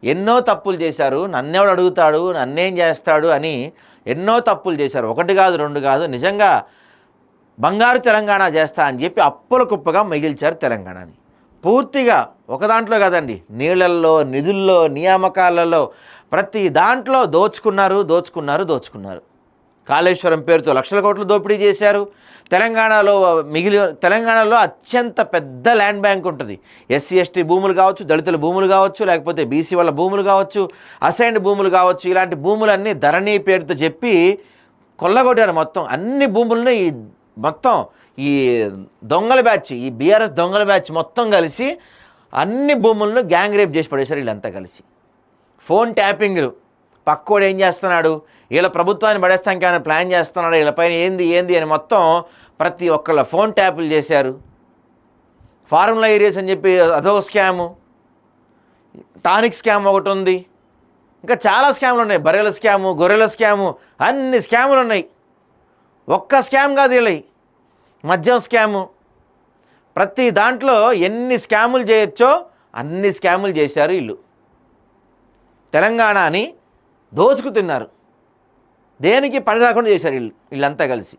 ఎన్నో తప్పులు చేశారు, నన్నెవడు అడుగుతాడు, నన్నేం చేస్తాడు అని ఎన్నో తప్పులు చేశారు. ఒకటి కాదు, రెండు కాదు, నిజంగా బంగారు తెలంగాణ చేస్తా అని చెప్పి అప్పుల కుప్పగా మిగిల్చారు తెలంగాణని. పూర్తిగా ఒక దాంట్లో కదండి, నీళ్ళల్లో, నిధుల్లో, నియామకాలలో ప్రతి దాంట్లో దోచుకున్నారు. కాళేశ్వరం పేరుతో లక్షల కోట్లు దోపిడీ చేశారు. తెలంగాణలో అత్యంత పెద్ద ల్యాండ్ బ్యాంక్ ఉంటుంది. ఎస్సీ ఎస్టీ భూములు కావచ్చు, దళితుల భూములు కావచ్చు, లేకపోతే బీసీ వాళ్ళ భూములు కావచ్చు, అసైన్డ్ భూములు కావచ్చు, ఇలాంటి భూములన్నీ ధరణి పేరుతో చెప్పి కొల్లగొట్టారు. మొత్తం అన్ని భూములను ఈ దొంగల బ్యాచ్, ఈ బీఆర్ఎస్ దొంగల బ్యాచ్ మొత్తం కలిసి అన్ని భూములను గ్యాంగ్ రేప్ చేసి పడేశారు వీళ్ళంతా కలిసి. ఫోన్ ట్యాపింగ్లు, పక్కోడు ఏం చేస్తున్నాడు, వీళ్ళ ప్రభుత్వాన్ని పడేస్తానికి ఏమైనా ప్లాన్ చేస్తున్నాడు, వీళ్ళపైన ఏంది అని మొత్తం ప్రతి ఒక్కళ్ళ ఫోన్ ట్యాపులు చేశారు. ఫార్ములా ఏరియాస్ అని చెప్పి అదో స్కాము, టానిక్ స్కామ్ ఒకటి ఉంది, ఇంకా చాలా స్కాములు ఉన్నాయి. బర్రెల స్కాము, గొర్రెల స్కాము, అన్ని స్కాములు ఉన్నాయి. ఒక్క స్కామ్ కాదు వీళ్ళవి, మద్యం స్కాము, ప్రతి దాంట్లో ఎన్ని స్కాములు చేయొచ్చో అన్ని స్కాములు చేశారు వీళ్ళు. తెలంగాణని దోచుకు తిన్నారు. దేనికి పని రాకుండా చేశారు వీళ్ళంతా కలిసి.